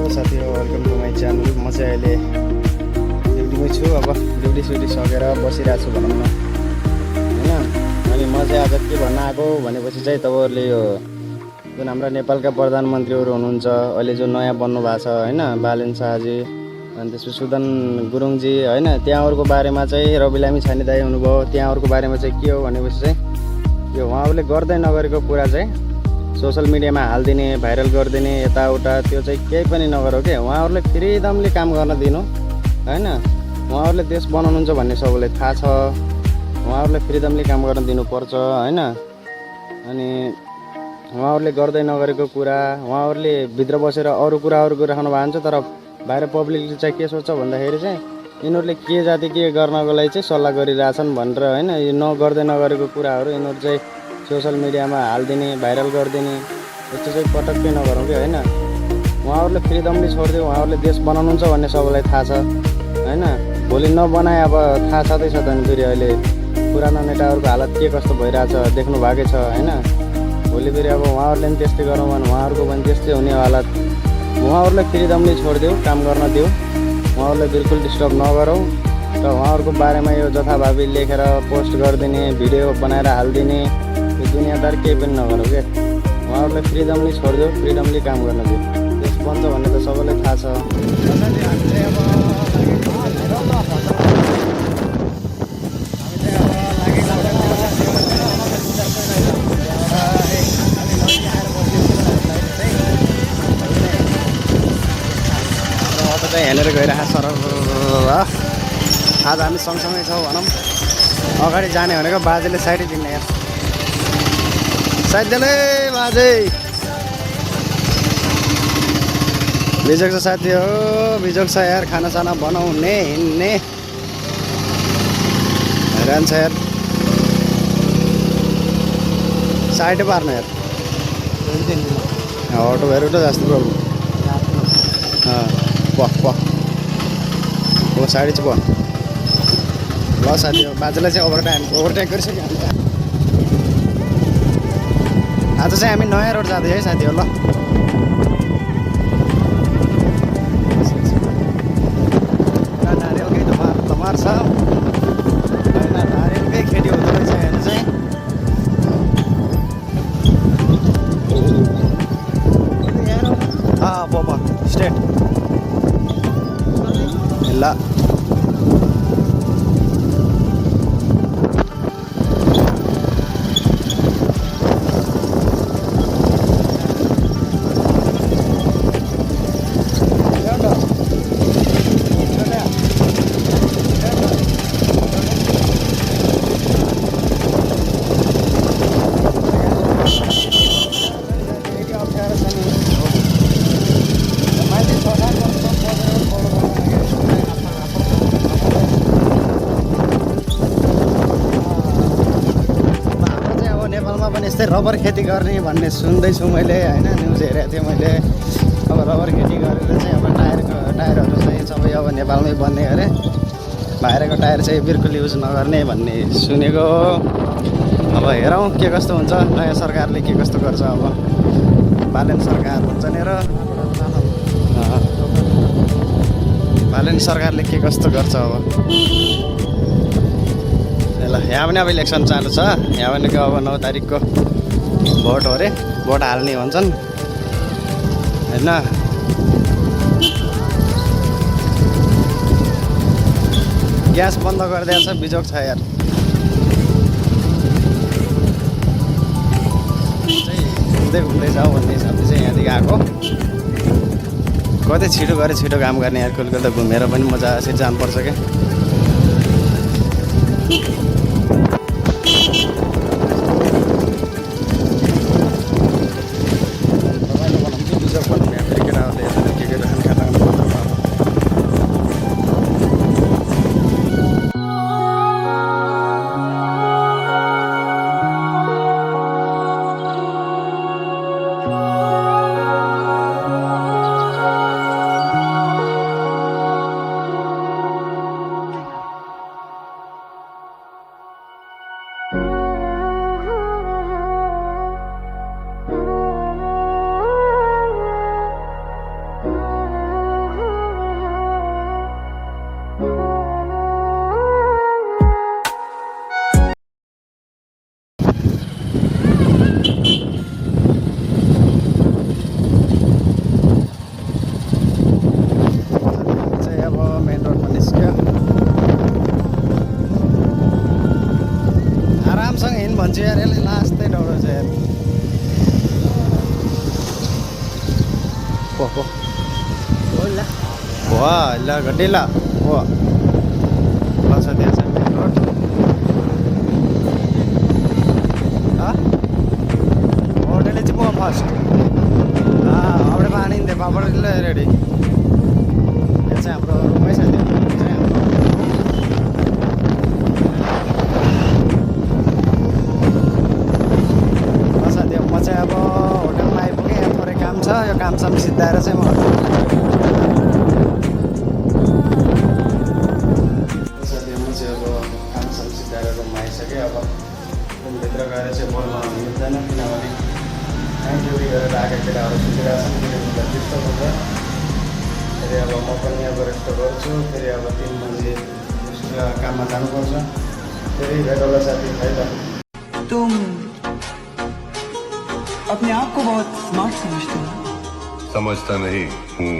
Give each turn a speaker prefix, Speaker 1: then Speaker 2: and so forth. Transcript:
Speaker 1: Hello साथीहरू, welcome to my channel. म चाहिँ अहिले ड्युटीमै छु। अब ड्युटी सकेर बसिरहेको छु भनौँ न, होइन। अनि म चाहिँ आज के भन्न आएको भनेपछि चाहिँ तपाईँहरूले यो जुन हाम्रा नेपालका प्रधानमन्त्रीहरू हुनुहुन्छ अहिले जो नयाँ बन्नु भएको छ, होइन, बालेन शाहजी, अनि त्यसपछि सुदन गुरुङजी, होइन, त्यहाँहरूको बारेमा चाहिँ रवि लामी छाने दाइ हुनुभयो। त्यहाँहरूको बारेमा चाहिँ के हो भनेपछि चाहिँ यो उहाँहरूले गर्दै नगरेको कुरा चाहिँ सोसल मिडियामा हालिदिने, भाइरल गरिदिने, यताउता, त्यो चाहिँ केही पनि नगरौँ के। उहाँहरूले फ्रिडमली काम गर्न दिनु, होइन। उहाँहरूले देश बनाउनुहुन्छ भन्ने सबैलाई थाहा छ। उहाँहरूले फ्रिडमली काम गर्न दिनुपर्छ, होइन। अनि उहाँहरूले गर्दै नगरेको कुरा, उहाँहरूले भित्र बसेर अरू कुराहरू गरिराख्नु भएको हुन्छ, तर बाहिर पब्लिकले चाहिँ के सोच्छ भन्दाखेरि चाहिँ यिनीहरूले के जाति के गर्नको लागि चाहिँ सल्लाह गरिरहेछन् भनेर, होइन। यो गर्दै नगरेको कुराहरू यिनीहरू चाहिँ सोसल मिडियामा हालिदिने, भाइरल गरिदिने, यस्तो चाहिँ पटक्कै नगरौँ कि, होइन। उहाँहरूले फ्रिडमली छोडिदियो। उहाँहरूले देश बनाउनुहुन्छ भन्ने सबैलाई थाहा छ, होइन। भोलि नबनाए अब थाहा छँदैछ त नि। फेरि अहिले पुरानो नेताहरूको हालत के कस्तो भइरहेछ देख्नु भएकै छ, होइन। भोलि फेरि अब उहाँहरूले पनि त्यस्तै गरौँ भने उहाँहरूको पनि त्यस्तै हुने हालत। उहाँहरूलाई फ्रिडमली छोडिदेऊ, काम गर्न दिऊ। उहाँहरूलाई बिल्कुल डिस्टर्ब नगरौँ। र उहाँहरूको बारेमा यो जथाभावी लेखेर पोस्ट गरिदिने, भिडियो बनाएर हालिदिने, यो दुनियाँदार केही पनि नगरौँ क्या। उहाँहरूलाई फ्रिडमली छोडिदियो, फ्रिडमली काम गर्न दियो। देश बन्छ भन्ने त सबैलाई थाहा छ। चाहिँ हेरेर गइरहेको सर। आज हामी सँगसँगै छौँ भनौँ। अगाडि जाने भनेको बाजेले साइडै दिने यार, साइडले बाजे बिजोग छ साथी हो, बिजोग छ यार। खानासाना बनाउने, हिँड्ने हैरान छ यार। साइडै पार्नु यार, अटो भएर उठो जस्तो प्रब्लम। हो साइड चाहिँ ल साथी हो। बाजेलाई चाहिँ ओभरटेक गरिसक्यो हामी। आज चाहिँ हामी नयाँ रोड जाँदै है साथी हो। ल नारियलकै धमार छ, होइन। नारियलकै खेती हुँदो रहेछ यहाँ चाहिँ। स्टेट ल यस्तै रबर खेती गर्ने भन्ने सुन्दैछु मैले, होइन। न्युज हेरेको थिएँ मैले। अब रबर खेती गरेर चाहिँ अब टायरहरू चाहिँ सबै अब नेपालमै बन्ने अरे। बाहिरको टायर चाहिँ बिल्कुल युज नगर्ने भन्ने सुनेको। अब हेरौँ के कस्तो हुन्छ, नयाँ सरकारले के कस्तो गर्छ। अब बालेन सरकार हुन्छ नि, र बालेन सरकारले के कस्तो गर्छ अब। ल यहाँ पनि अब इलेक्सन चालु छ। यहाँ भनेको अब 9 तारिकको भोट हो अरे, भोट हाल्ने भन्छन्, होइन। ग्यास बन्द गरिदिएको छ, बिजोग छ यार। घुम्दै घुम्दै जाऊ भन्ने हिसाबले चाहिँ यहाँदेखि आएको। कतै छिटो गएर छिटो काम गर्ने यार। कलकत्ता घुमेर पनि मजा यसरी जानुपर्छ क्या। वा ल घटेला वा ल छ त्यहाँ चाहिँ मेन रोड होटल चाहिँ पो फर्स्ट അവിടെ പാണിന്റെ പാപ്പടില്ല റെഡി चाहिँ हाम्रो रुममै छ त्यो चाहिँ हाम्रो त्यो म चाहिँ अब होटलमा आइपुगेँ यहाँ थोरै काम छ यो कामसाम सिद्धाएर चाहिँ म रुममा आइसकेँ अब रुमभित्र गएर चाहिँ बोल्न मिल्दैन किनभने नाइट ड्युटी गरेर आएका केटाहरू सुतिरहेको छन् त्यसले डिस्टर्ब हुन्छ फेरि अब म पनि अब रेस्ट गर्छु फेरि अब 3 बजे काममा जानुपर्छ फेरि भेट होला साथी है त
Speaker 2: तुम अपने आप को बहुत स्मार्ट समझते हो
Speaker 3: समझता नहीं हूँ